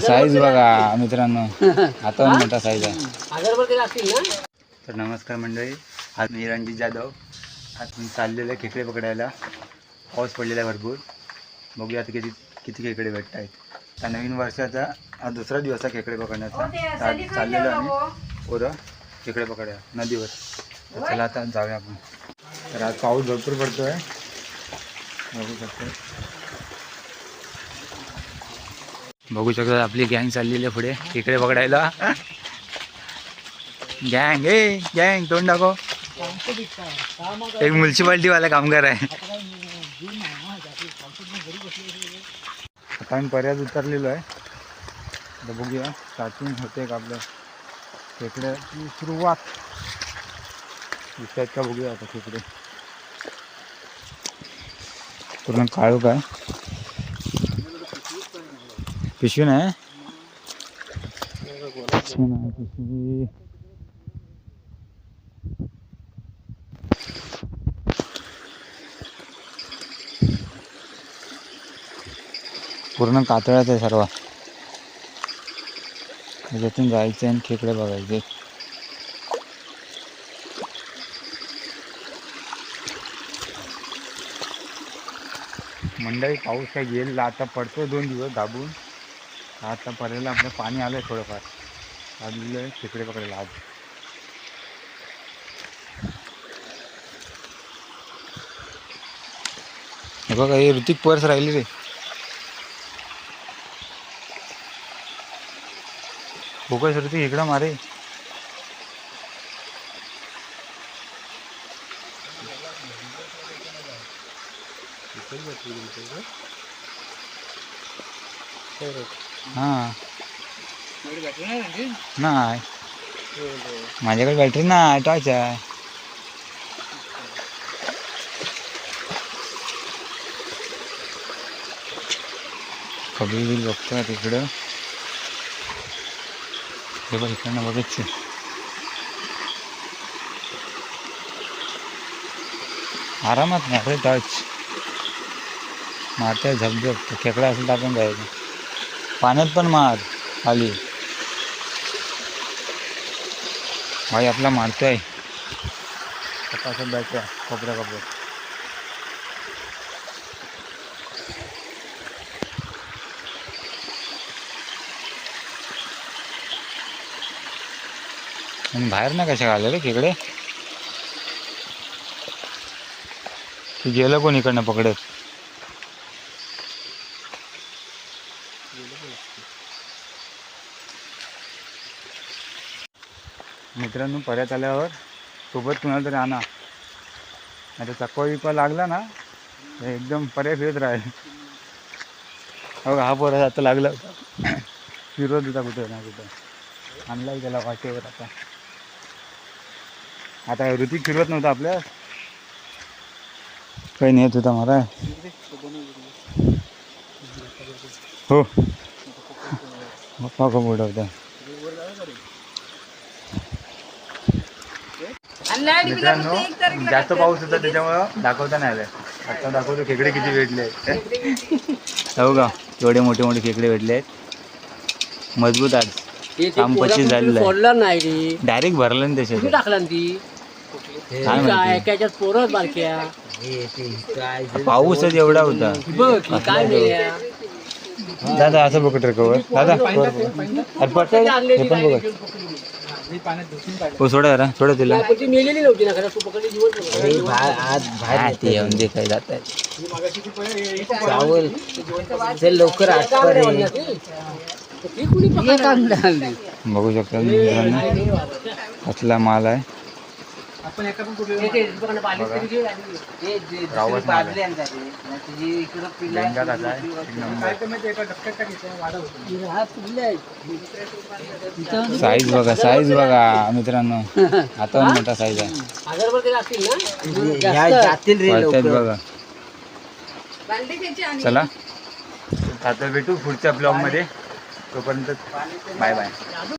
Size बघा मित्रांनो, आता मोठा साईज आहे. तर नमस्कार मंडळी, आज मी रणजित जाधव. आज मी चाललेलं आहे खेकडे पकडायला. पाऊस पडलेला आहे भरपूर. बघूया आता किती खेकडे भेटत आहेत. त्या नवीन वर्षाचा हा दुसरा दिवस आहे खेकडे पकडण्याचा. चाललेलो आम्ही पोरं खेकडे पकडायला नदीवर. तर चला आता जाऊया आपण. तर आज पाऊस भरपूर पडतो आहे, बघू शकता. आपली गँग चाललेली आहे पुढे खेकडे पकडायला. गँग तोंड दाखव. एक म्युन्सिपाल्टी वाला कामगार आहे. आता आम्ही पर्यात उतरलेलो आहे. आता बघूया स्टार्टिंग होते का आपल्या खेकड्याची सुरुवात दिसत का बघूया. आता खेकडे पूर्ण काळू काय पिशवी नाही, पिशवी पूर्ण कातळाच आहे सर्व. त्याच्यातून जायचं आणि खेकडे बघायचे. मंडळी पाऊस काय गेला आता पडतो 2 दिवस दाबून. आता पर्यायला आपलं पाणी आलंय थोडंफार. आलेलं आहे खेकडे पकडायला आज. हे बघा, हे ऋतिक पर्स राहिली रे. फोकस ऋतिक इकडं मारे. हां नाही, माझ्याकडे बॅटरी नाही, टॉर्च आहे. कधी बिल बघतो तिकडं. हे बघ इकडनं बघायचं. आरामात नाही रे, टॉर्च मारते झपझप. खेकडा असेल तर आपण जायचं. पाण्यात पण मार खाली. भाई आपला मारतोय सकाळचं बॅटरी कपड्या. आणि बाहेर ना कशा आले रे खेकडे. तू गेलं कोण इकडनं पकडत. मित्रांनो, परत आल्यावर सोबत कुणाला तरी आणा. आता चक्का विपा लागला ना एकदम पर्याय फिरत राहील. हो, हा पोरा आता लागला होता, फिरवत होता कुठं ना कुठं. आणलाय त्याला वाटेवर. आता ऋतिक फिरवत नव्हता आपल्या, काही नेत होता मला. हो बाप्पा खूप मोठा होता. मित्रांनो, जास्त पाऊस होता त्याच्यामुळं दाखवता नाही आलं. आता दाखवतो खेकडे किती भेटले. हो का, एवढे मोठे मोठे खेकडे भेटले आहेत. मजबूत आज काम 25 झालेलं आहे. डायरेक्ट भरलं ना त्याच्यात. पाऊसच एवढा होता. दादा असं बघत रे कवर. दादा हे पण बघ. हो सोडा जरा, सोडा तिला. ते येऊन दे काय जात आहे. लवकर बघू शकता मित्रांनो, कसला माल आहे. साईज बघा मित्रांनो, आता मोठा साईज आहे. बघा. चला आता भेटू पुढच्या ब्लॉग मध्ये. तोपर्यंत बाय बाय.